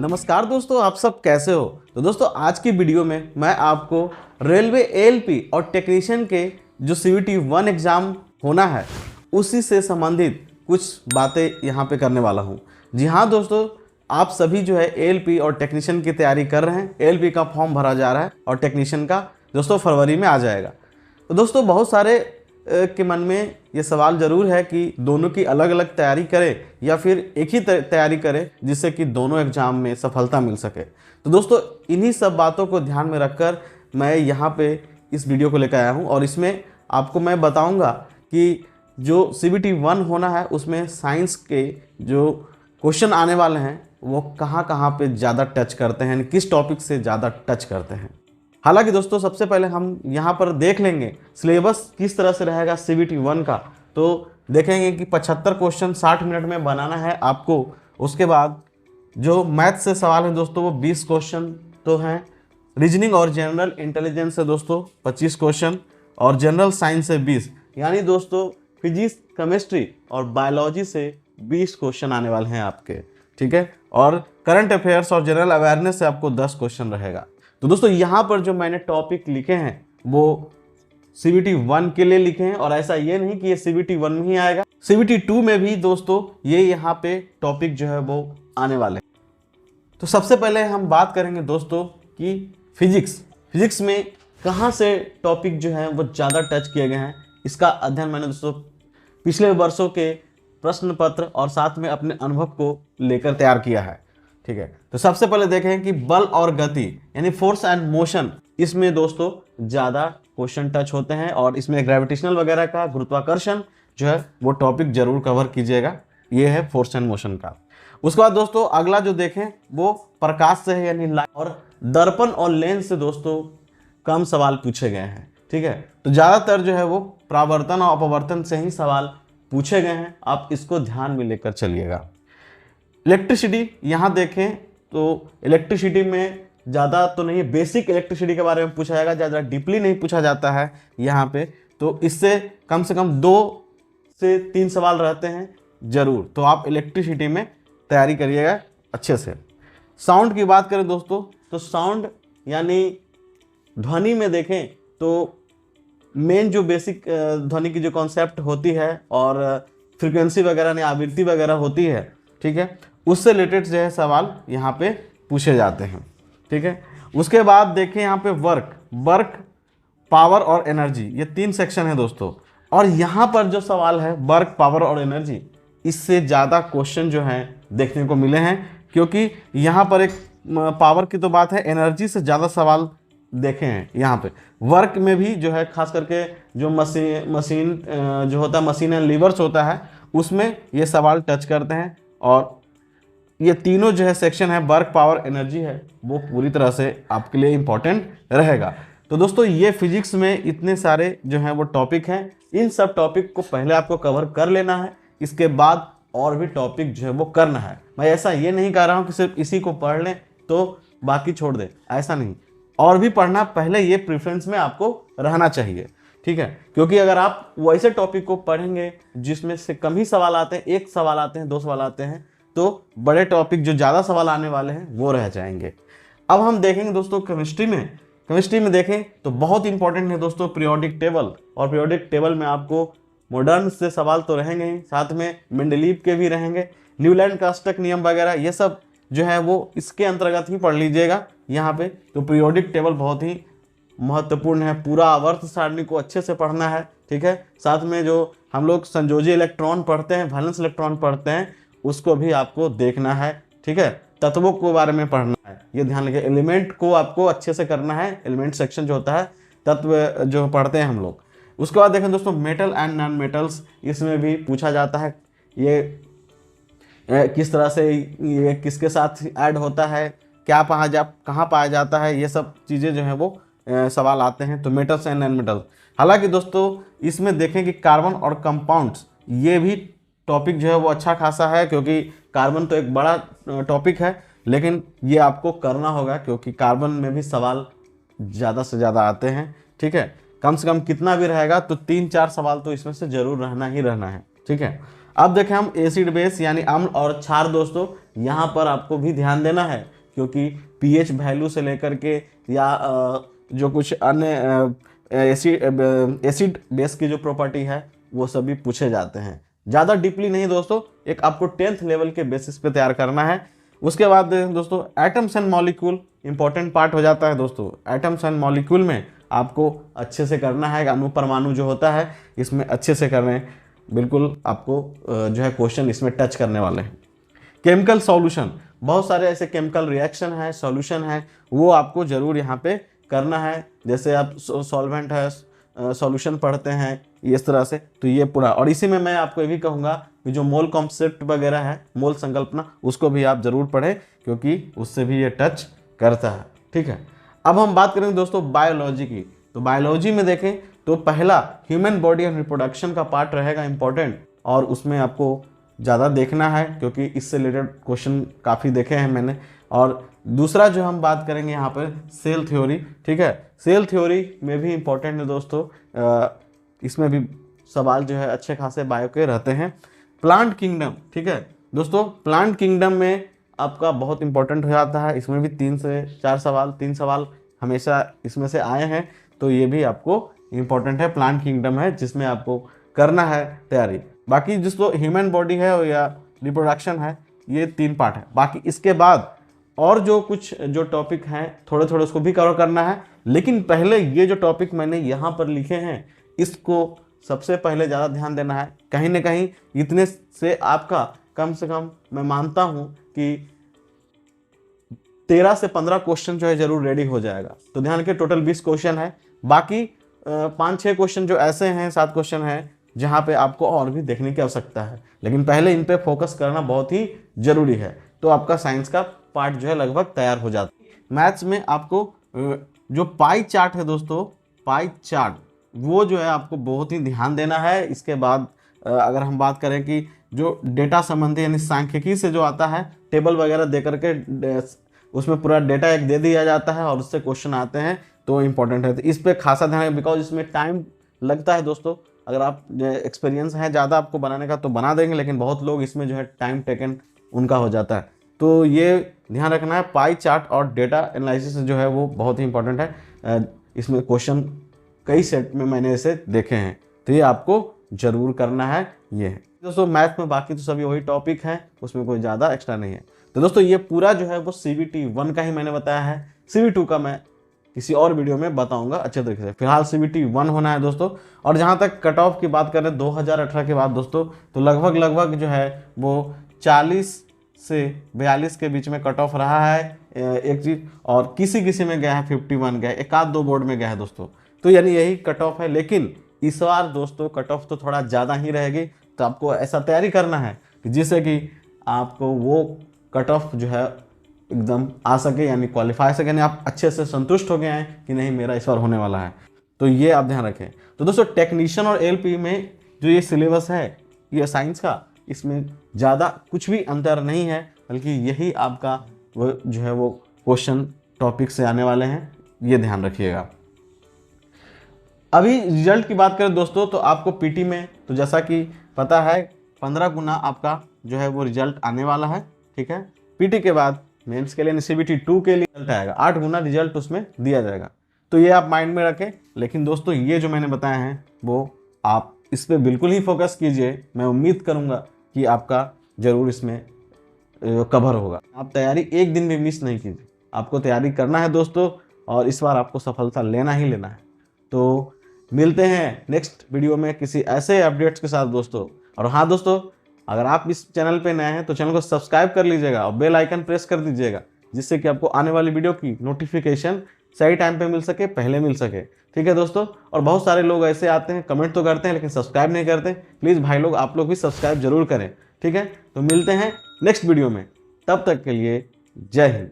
नमस्कार दोस्तों, आप सब कैसे हो। तो दोस्तों आज की वीडियो में मैं आपको रेलवे एएलपी और टेक्नीशियन के जो सीवीटी 1 एग्ज़ाम होना है उसी से संबंधित कुछ बातें यहाँ पे करने वाला हूँ। जी हाँ दोस्तों, आप सभी जो है एएलपी और टेक्नीशियन की तैयारी कर रहे हैं। एएलपी का फॉर्म भरा जा रहा है और टेक्नीशियन का दोस्तों फरवरी में आ जाएगा। तो दोस्तों बहुत सारे के मन में ये सवाल ज़रूर है कि दोनों की अलग अलग तैयारी करें या फिर एक ही तैयारी करें जिससे कि दोनों एग्ज़ाम में सफलता मिल सके। तो दोस्तों इन्हीं सब बातों को ध्यान में रखकर मैं यहाँ पे इस वीडियो को लेकर आया हूँ और इसमें आपको मैं बताऊँगा कि जो सीवीटी 1 होना है उसमें साइंस के जो क्वेश्चन आने वाले हैं वो कहाँ कहाँ पे ज़्यादा टच करते हैं, किस टॉपिक से ज़्यादा टच करते हैं। हालांकि दोस्तों सबसे पहले हम यहाँ पर देख लेंगे सिलेबस किस तरह से रहेगा सीवीटी 1 का। तो देखेंगे कि 75 क्वेश्चन 60 मिनट में बनाना है आपको। उसके बाद जो मैथ से सवाल है दोस्तों वो 20 क्वेश्चन तो हैं। रीजनिंग और जनरल इंटेलिजेंस से दोस्तों 25 क्वेश्चन और जनरल साइंस से 20, यानी दोस्तों फिजिक्स, केमिस्ट्री और बायोलॉजी से 20 क्वेश्चन आने वाले हैं आपके, ठीक है। और करंट अफेयर्स और जनरल अवेयरनेस से आपको 10 क्वेश्चन रहेगा। तो दोस्तों यहाँ पर जो मैंने टॉपिक लिखे हैं वो सीवीटी 1 के लिए लिखे हैं और ऐसा ये नहीं कि ये सीवीटी 1 में ही आएगा, सीवीटी 2 में भी दोस्तों ये यहाँ पे टॉपिक जो है वो आने वाले हैं। तो सबसे पहले हम बात करेंगे दोस्तों कि फिजिक्स में कहाँ से टॉपिक जो है वो ज़्यादा टच किए गए हैं। इसका अध्ययन मैंने दोस्तों पिछले वर्षों के प्रश्न पत्र और साथ में अपने अनुभव को लेकर तैयार किया है, ठीक है। तो सबसे पहले देखें कि बल और गति यानी फोर्स एंड मोशन, इसमें दोस्तों ज़्यादा क्वेश्चन टच होते हैं और इसमें ग्रेविटेशनल वगैरह का, गुरुत्वाकर्षण जो है वो टॉपिक जरूर कवर कीजिएगा। ये है फोर्स एंड मोशन का। उसके बाद दोस्तों अगला जो देखें वो प्रकाश से है, यानी लाइट और दर्पण और लेंस से दोस्तों कम सवाल पूछे गए हैं, ठीक है। तो ज़्यादातर जो है वो परावर्तन और अपवर्तन से ही सवाल पूछे गए हैं, आप इसको ध्यान में लेकर चलिएगा। इलेक्ट्रिसिटी यहाँ देखें तो इलेक्ट्रिसिटी में ज़्यादा तो नहीं, बेसिक इलेक्ट्रिसिटी के बारे में पूछा जाएगा, ज़्यादा डीपली नहीं पूछा जाता है यहाँ पे। तो इससे कम से कम 2 से 3 सवाल रहते हैं ज़रूर। तो आप इलेक्ट्रिसिटी में तैयारी करिएगा अच्छे से। साउंड की बात करें दोस्तों तो साउंड यानी ध्वनि में देखें तो मेन जो बेसिक ध्वनि की जो कॉन्सेप्ट होती है और फ्रीक्वेंसी वगैरह यानी आवृत्ति वगैरह होती है, ठीक है, उससे रिलेटेड जो है सवाल यहाँ पे पूछे जाते हैं, ठीक है। उसके बाद देखें यहाँ पे वर्क, पावर और एनर्जी, ये 3 सेक्शन है दोस्तों। और यहाँ पर जो सवाल है वर्क, पावर और एनर्जी, इससे ज़्यादा क्वेश्चन जो हैं देखने को मिले हैं, क्योंकि यहाँ पर एक पावर की तो बात है, एनर्जी से ज़्यादा सवाल देखे हैं यहाँ पे। वर्क में भी जो है खास करके जो मशीन जो होता है, मशीन एंड लीवर्स होता है, उसमें ये सवाल टच करते हैं। और ये तीनों जो है सेक्शन है वर्क, पावर, एनर्जी है, वो पूरी तरह से आपके लिए इम्पोर्टेंट रहेगा। तो दोस्तों ये फिजिक्स में इतने सारे जो हैं वो टॉपिक हैं, इन सब टॉपिक को पहले आपको कवर कर लेना है, इसके बाद और भी टॉपिक जो है वो करना है। मैं ऐसा ये नहीं कह रहा हूँ कि सिर्फ इसी को पढ़ लें तो बाकी छोड़ दें, ऐसा नहीं, और भी पढ़ना, पहले ये प्रेफरेंस में आपको रहना चाहिए, ठीक है। क्योंकि अगर आप वैसे टॉपिक को पढ़ेंगे जिसमें से कम ही सवाल आते हैं, 1 सवाल आते हैं, 2 सवाल आते हैं, तो बड़े टॉपिक जो ज़्यादा सवाल आने वाले हैं वो रह जाएंगे। अब हम देखेंगे दोस्तों केमिस्ट्री में देखें तो बहुत इंपॉर्टेंट है दोस्तों पीरियोडिक टेबल। और पीरियोडिक टेबल में आपको मॉडर्न से सवाल तो रहेंगे ही, साथ में मेंडलीव के भी रहेंगे, न्यूलैंड का अष्टक नियम वगैरह, ये सब जो है वो इसके अंतर्गत ही पढ़ लीजिएगा यहाँ पे। तो पीरियोडिक टेबल बहुत ही महत्वपूर्ण है, पूरा आवर्त सारणी को अच्छे से पढ़ना है, ठीक है। साथ में जो हम लोग संयोजी इलेक्ट्रॉन पढ़ते हैं, वैलेंस इलेक्ट्रॉन पढ़ते हैं, उसको भी आपको देखना है, ठीक है। तत्वों के बारे में पढ़ना है, ये ध्यान रखिए। एलिमेंट को आपको अच्छे से करना है, एलिमेंट सेक्शन जो होता है, तत्व जो पढ़ते हैं हम लोग। उसके बाद देखें दोस्तों मेटल एंड नॉन मेटल्स, इसमें भी पूछा जाता है ये किस तरह से ये किसके साथ ऐड होता है, कहाँ पाया जाता है, ये सब चीज़ें जो हैं वो सवाल आते हैं। तो मेटल्स एंड नॉन मेटल्स, हालांकि दोस्तों इसमें देखें कि कार्बन और कंपाउंड्स, ये भी टॉपिक जो है वो अच्छा खासा है, क्योंकि कार्बन तो एक बड़ा टॉपिक है, लेकिन ये आपको करना होगा क्योंकि कार्बन में भी सवाल ज़्यादा से ज़्यादा आते हैं, ठीक है। कम से कम कितना भी रहेगा तो 3-4 सवाल तो इसमें से ज़रूर रहना ही रहना है, ठीक है। अब देखें हम एसिड बेस यानी अम्ल और क्षार दोस्तों, यहाँ पर आपको भी ध्यान देना है क्योंकि पीएच वैल्यू से लेकर के या जो कुछ अन्य एसिड बेस की जो प्रॉपर्टी है वो सभी पूछे जाते हैं। ज़्यादा डीपली नहीं दोस्तों, एक आपको 10th लेवल के बेसिस पे तैयार करना है। उसके बाद दोस्तों atoms and molecule important part हो जाता है दोस्तों। एटम्स एंड मॉलिक्यूल में आपको अच्छे से करना है, अणु परमाणु जो होता है इसमें अच्छे से करना है, बिल्कुल आपको जो है क्वेश्चन इसमें टच करने वाले हैं। केमिकल सॉल्यूशन, बहुत सारे ऐसे केमिकल रिएक्शन है, सॉल्यूशन है, वो आपको जरूर यहाँ पे करना है। जैसे आप सॉल्वेंट है, सॉल्यूशन पढ़ते हैं इस तरह से, तो ये पूरा। और इसी में मैं आपको ये भी कहूँगा कि जो मोल कॉन्सेप्ट वगैरह है, मोल संकल्पना, उसको भी आप जरूर पढ़ें क्योंकि उससे भी ये टच करता है। ठीक है, अब हम बात करेंगे दोस्तों बायोलॉजी की। तो बायोलॉजी में देखें तो पहला ह्यूमन बॉडी एंड रिप्रोडक्शन का पार्ट रहेगा इंपॉर्टेंट, और उसमें आपको ज़्यादा देखना है क्योंकि इससे रिलेटेड क्वेश्चन काफ़ी देखे हैं मैंने। और दूसरा जो हम बात करेंगे यहाँ पर सेल थ्योरी। ठीक है, सेल थ्योरी में भी इम्पोर्टेंट है दोस्तों, इसमें भी सवाल जो है अच्छे खासे बायो के रहते हैं। प्लांट किंगडम, ठीक है दोस्तों, प्लांट किंगडम में आपका बहुत इंपॉर्टेंट हो जाता है। इसमें भी 3 से 4 सवाल, 3 सवाल हमेशा इसमें से आए हैं, तो ये भी आपको इम्पोर्टेंट है। प्लांट किंगडम है जिसमें आपको करना है तैयारी। बाकी जिसको ह्यूमन बॉडी है या रिप्रोडक्शन है, ये 3 पार्ट है। बाकी इसके बाद और जो कुछ जो टॉपिक हैं थोड़े थोड़े उसको भी कवर करना है, लेकिन पहले ये जो टॉपिक मैंने यहाँ पर लिखे हैं इसको सबसे पहले ज़्यादा ध्यान देना है। कहीं ना कहीं इतने से आपका कम से कम मैं मानता हूँ कि 13 से 15 क्वेश्चन जो है जरूर रेडी हो जाएगा। तो ध्यान रखिए, टोटल 20 क्वेश्चन है। बाकी 5-6 क्वेश्चन जो ऐसे हैं, 7 क्वेश्चन हैं जहाँ पे आपको और भी देखने की आवश्यकता है, लेकिन पहले इन पे फोकस करना बहुत ही जरूरी है। तो आपका साइंस का पार्ट जो है लगभग तैयार हो जाता है। मैथ्स में आपको जो पाई चार्ट है दोस्तों, पाई चार्ट वो जो है आपको बहुत ही ध्यान देना है। इसके बाद अगर हम बात करें कि जो डेटा संबंधी यानी सांख्यिकी से जो आता है, टेबल वगैरह दे करके उसमें पूरा डेटा एक दे दिया जाता है और उससे क्वेश्चन आते हैं, तो इम्पोर्टेंट है। तो इस पर खासा ध्यान है बिकॉज इसमें टाइम लगता है दोस्तों। अगर आप एक्सपीरियंस है ज़्यादा आपको बनाने का तो बना देंगे, लेकिन बहुत लोग इसमें जो है टाइम टेकन उनका हो जाता है। तो ये ध्यान रखना है, पाई चार्ट और डेटा एनालिसिस जो है वो बहुत ही इंपॉर्टेंट है। इसमें क्वेश्चन कई सेट में मैंने इसे देखे हैं, तो ये आपको जरूर करना है। ये है दोस्तों मैथ में, बाकी तो सभी वही टॉपिक हैं, उसमें कोई ज़्यादा एक्स्ट्रा नहीं है। तो दोस्तों ये पूरा जो है वो CBT 1 का ही मैंने बताया है। CBT 2 का मैं किसी और वीडियो में बताऊंगा अच्छे तरीके से। फिलहाल CBT 1 होना है दोस्तों। और जहाँ तक कट ऑफ की बात करें 2018 के बाद दोस्तों, तो लगभग जो है वो 40 से 42 के बीच में कट ऑफ रहा है एक चीज़, और किसी में गया है 51 गया, 1-2 बोर्ड में गया है दोस्तों। तो यानी यही कट ऑफ है, लेकिन इस बार दोस्तों कट ऑफ तो थोड़ा ज़्यादा ही रहेगी। तो आपको ऐसा तैयारी करना है कि जिससे कि आपको वो कट ऑफ जो है एकदम आ सके, यानी क्वालिफाई सके, यानी आप अच्छे से संतुष्ट हो गए हैं कि नहीं मेरा इस बार होने वाला है। तो ये आप ध्यान रखें। तो दोस्तों टेक्नीशियन और LP में जो ये सिलेबस है ये साइंस का, इसमें ज़्यादा कुछ भी अंतर नहीं है, बल्कि यही आपका वो जो है वो क्वेश्चन टॉपिक से आने वाले हैं, ये ध्यान रखिएगा। अभी रिजल्ट की बात करें दोस्तों, तो आपको PT में तो जैसा कि पता है 15 गुना आपका जो है वो रिजल्ट आने वाला है। ठीक है, PT के बाद मेंस के लिए CBT 2 के लिए रिजल्ट आएगा, 8 गुना रिजल्ट उसमें दिया जाएगा। तो ये आप माइंड में रखें। लेकिन दोस्तों ये जो मैंने बताया है वो आप इस पर बिल्कुल ही फोकस कीजिए। मैं उम्मीद करूँगा कि आपका ज़रूर इसमें कवर होगा। आप तैयारी एक दिन भी मिस नहीं कीजिए, आपको तैयारी करना है दोस्तों, और इस बार आपको सफलता लेना ही लेना है। तो मिलते हैं नेक्स्ट वीडियो में किसी ऐसे अपडेट्स के साथ दोस्तों। और हाँ दोस्तों, अगर आप इस चैनल पे नए हैं तो चैनल को सब्सक्राइब कर लीजिएगा और बेल आइकन प्रेस कर दीजिएगा, जिससे कि आपको आने वाली वीडियो की नोटिफिकेशन सही टाइम पे मिल सके, पहले मिल सके। ठीक है दोस्तों, और बहुत सारे लोग ऐसे आते हैं कमेंट तो करते हैं लेकिन सब्सक्राइब नहीं करते। प्लीज़ भाई लोग, आप लोग भी सब्सक्राइब जरूर करें। ठीक है, तो मिलते हैं नेक्स्ट वीडियो में, तब तक के लिए जय हिंद।